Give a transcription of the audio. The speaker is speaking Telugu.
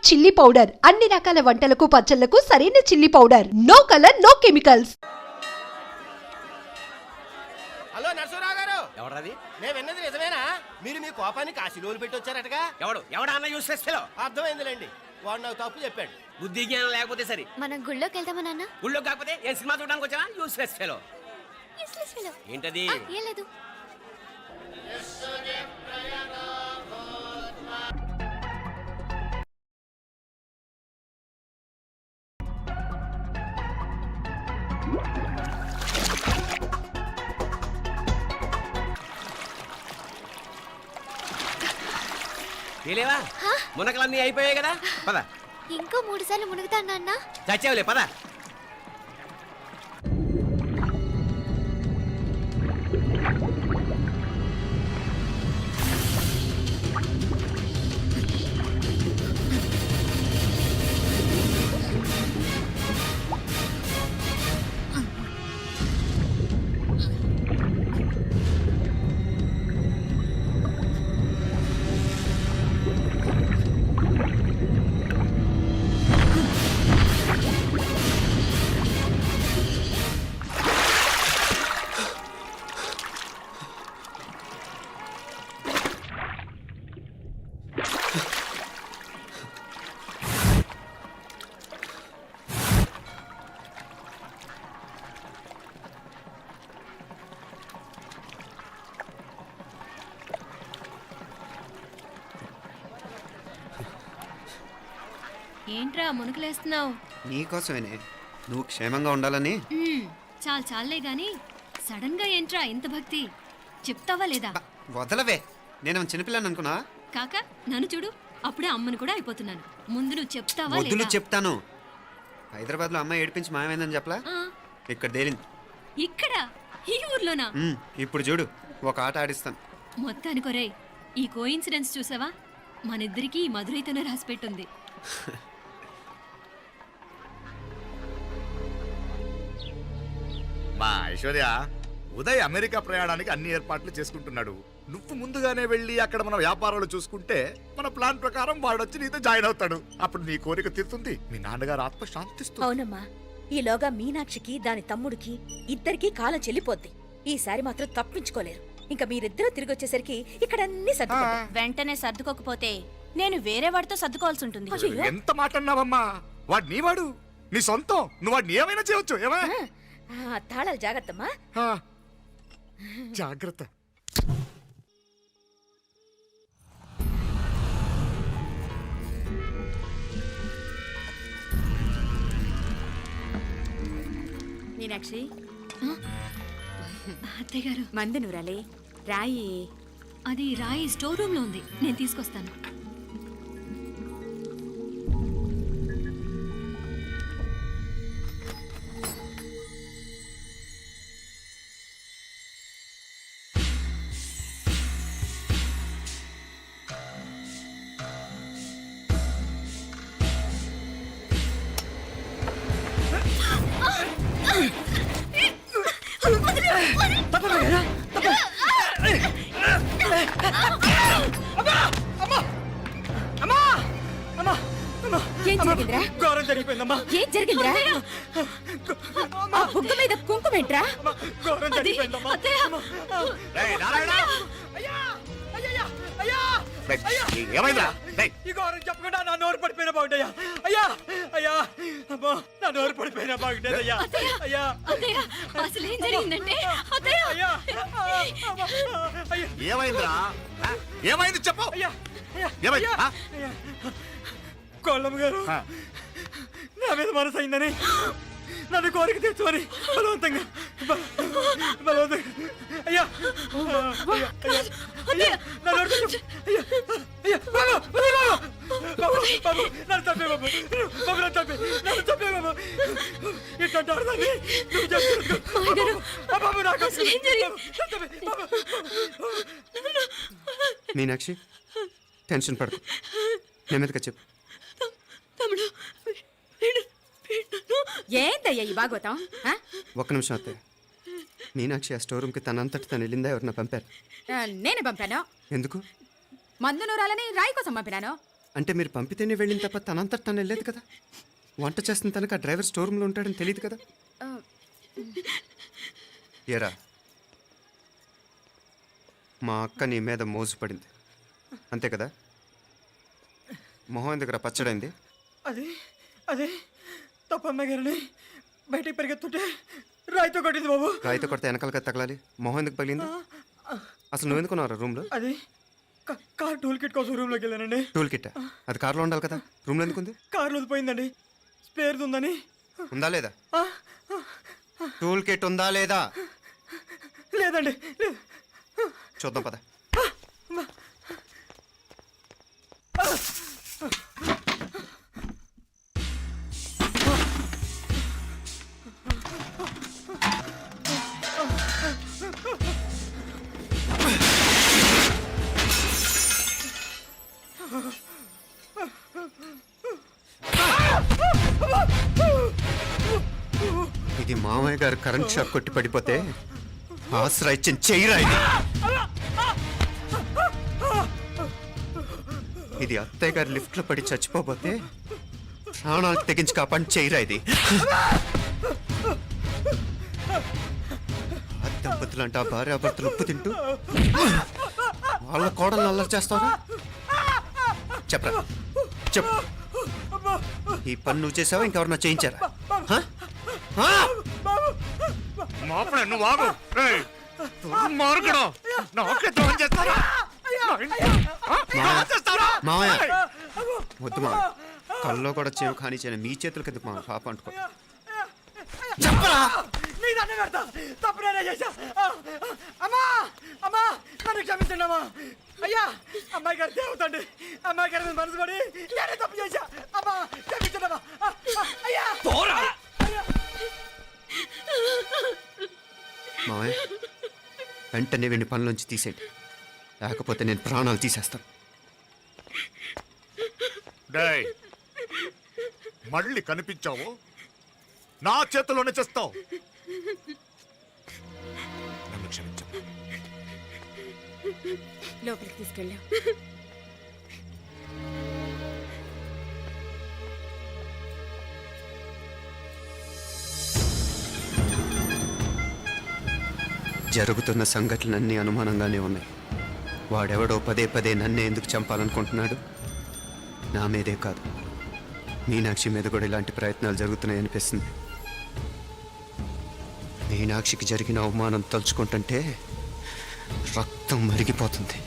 చిల్లీ పౌడర్ అన్ని రకాల వంటలకు పచ్చళ్లకు సరైన chilli powder. No colour no chemicals. Hello Narasarao garu, ఎవరది? నేను విన్నది నిజమేనా? మీరు మీ కోపాన్ని కాశీలోలు పెట్టి వచ్చారటగా? ఎవడా అన్న యూస్ ఫెస్టిలో? అర్థమైందిలేండి, వాడు నాకు తప్పు చెప్పాడు. బుద్ధి జ్ఞానం లేకపోతే సరే. మనం గుళ్ళోకి వెళ్దామా నాన్న? గుళ్ళో కాకపోతే ఏం సినిమా చూడడానికి వచ్చావా? యూస్ ఫెస్టిలో ఏంటది? ఏం లేదు. తెలియవా? మునకలన్నీ అయిపోయాయి కదా, పద. ఇంకో 3 సార్లు మునుగుతా నాన్న. చచ్చావులే, పద. ఏంట్రా మునుకులేస్తున్నావు? నీకోసమేనే, నువ్వు క్షేమంగా ఉండాలని. చాలే గాని సడన్ గా ఏంట్రా ఇంత భక్తి? చెప్తావా లేదా? వదలవే, నేను చిన్నపిల్లని అనుకున్నా. కాక నన్ను చూడు, అప్పుడే అమ్మని కూడా అయిపోతున్నాను. ముందు నువ్వు చెప్తావా వద్దులు లేదా? చెప్తాను. హైదరాబాద్ లో అమ్మాయి ఏడిపించి మాయమైందని చెప్పలా, ఇక్కడ తేలింది. ఇక్కడ ఈ ఊర్లోనా? ఇప్పుడు చూడు, ఒక ఆట ఆడిస్తాను. మొత్తానికొరే, ఈ కోయిన్సిడెన్స్ చూసావా? మనిద్దరికి మధురైతోనే రాసిపెట్టుంది. మా ఐశ్వర్య, ఉదయ్ అమెరికా ప్రయాణానికి అన్ని ఏర్పాట్లు చేసుకుంటున్నాడు. నువ్వు ముందుగానే వెళ్ళి అక్కడ మన వ్యాపారాలు చూసుకుంటే మన ప్లాన్ ప్రకారం వాడొచ్చి నీతో జాయిన్ అవుతాడు. అప్పుడు నీ కోరిక తీరుతుంది, మీ నాన్నగారు ఆత్మ శాంతిస్తుంది. అవునమ్మా, ఈలోగా మీనాక్షికి దాని తమ్ముడికి ఇద్దరికి కాలం చెల్లిపోద్ది. ఈసారి మాత్రం తప్పించుకోలేరు. ఇంకా మీరిద్దరూ తిరిగి వచ్చేసరికి ఇక్కడ అన్ని వెంటనే సర్దుకోకపోతే నేను వేరే వాడితో సర్దుకోవాల్సి ఉంటుంది. ఎంత మాట అన్నావమ్మా? వాడు నీ వాడు, నీ సొంతం. నువ్వు వాడిని ఏమైనా చేయవచ్చు. ఏమా తాళాలు జాగ్రత్తమ్మా. జాగ్రత్త. మీనాక్షి, అత్తయ్య గారు, మందు నూరాలే. రాయి అది రాయి స్టోర్ రూమ్ లో ఉంది, నేను తీసుకొస్తాను. ఏం జరిగిందిరా? ఆ బుగ్గ మీద కుంకుమేంట్రా? చెప్పకుండా నా నోరు పడిపోయిన బాగుంటాయా? అయ్యా అయ్యా, అమ్మో, నా నోరు పడిపోయిన బాగుంటాయ్యా. అయ్యా అసలు ఏం జరిగిందంటే ఏమైందిరా? ఏమైంది చెప్పు. కోళ్ళమ్మ గారు నా మీద మనసు అయిందని నన్ను కోరిక తెచ్చుకొని బలవంతంగా అయ్యా నన్ను చంపే బాబు, నన్ను చంపే బాబు. ఇట్లాంటి ఆడదాన్ని బాబు నాకు మీనాక్షి, టెన్షన్ పడకు, నెమ్మదిగా చెప్పు. ఏందయ్యా ఈ భాగవతం? ఒక్క నిమిషం అత్తయ్య. మీనాక్షి ఆ స్టోర్ రూమ్కి తనంతటి తను వెళ్ళిందా, ఎవరన్నా పంపారు? నేనే పంపాను. ఎందుకు? మందు నూరాలని రాయి కోసం పంపినాను. అంటే మీరు పంపితేనే వెళ్ళిన తప్ప తనంతా తను వెళ్ళలేదు కదా. వంట చేస్తున్న తనకు ఆ డ్రైవర్ స్టోర్ రూమ్లో ఉంటాడని తెలియదు కదా. ఏరా, మా అక్క నీ మీద మోజు పడింది అంతే కదా. మొహం ఎందుకు పచ్చడైంది? అది అదే తప్ప అమ్మాయి గారిని బయటికి పరిగెత్తుంటే రాయితో కొట్టింది బాబు. రాయితో కొడితే వెనకాలగా తగలాలి. మొహం ఎందుకు పగిలింది? అసలు నువ్వు ఎందుకున్నావు రూమ్లో? అది కార్ టూల్ కిట్ కోసం రూమ్లోకి వెళ్ళానండి. టూల్ కిట్ అది కార్లో ఉండాలి కదా, రూమ్లో ఎందుకుంది? కార్లో పోయిందండి, స్పేర్ ఉందని. ఉందా లేదా? టూల్ కిట్ ఉందా లేదా? లేదండి, లేదు. చూద్దాం పద. ఇది మామయ్య గారు కరెంట్ షాక్ కొట్టి పడిపోతే ఆసరా ఇచ్చిన చెయ్యిరా ఇది. ఇది అత్తయ్య గారు లిఫ్ట్ లో పడి చచ్చిపోతే ప్రాణాలకు తెగించి కాపాడి చెయ్యిరా ఇది. ఆ దంపతులు అంటే ఆ భార్యాభర్తలు ఉప్పు తింటూ వాళ్ళ కోడలు అల్లరి చేస్తారా? చెప్పరా, చెప్పు. ఈ పని నువ్వు చేసావా, ఇంకెవరన్నా చేయించారా? మాపడే నువ్వు ఆగు. రేయ్, దుర్మార్గుడు. నాకే ద్రోహం చేస్తారా? మావయ్య వద్దు మా, కల్లో కూడా చేవు కానీ చేయను. మీ చేతులు కింద మా పాప అంటుకో. చెప్పరా, నీ దండం పెడతా, తప్పు నేనే చేశా. అమ్మా అమ్మా, నన్ను క్షమించండి అమ్మా. అయ్యా, అమ్మాయి గారు దేవతండి, అమ్మాయి గారి మీద మనసు పడి నేనే తప్పు చేశా. అమ్మా క్షమించండి అమ్మా. అయ్యా మావయ్య వెంటనే వెండి పనులోంచి తీసేయండి, లేకపోతే నేను ప్రాణాలు తీసేస్తాను. డేయ్, మళ్ళీ కనిపించావు నా చేతిలోనే చేస్తావు. నన్ను క్షమించు. లోపలికి తీసుకెళ్ళాం. జరుగుతున్న సంఘటనలన్నీ అనుమానంగానే ఉన్నాయి. వాడెవడో పదే పదే నన్నే ఎందుకు చంపాలనుకుంటున్నాడు? నా మీదే కాదు, మీనాక్షి మీద కూడా ఇలాంటి ప్రయత్నాలు జరుగుతున్నాయి అనిపిస్తుంది. మీనాక్షికి జరిగిన అవమానం తలుచుకుంటుంటే రక్తం మరిగిపోతుంది.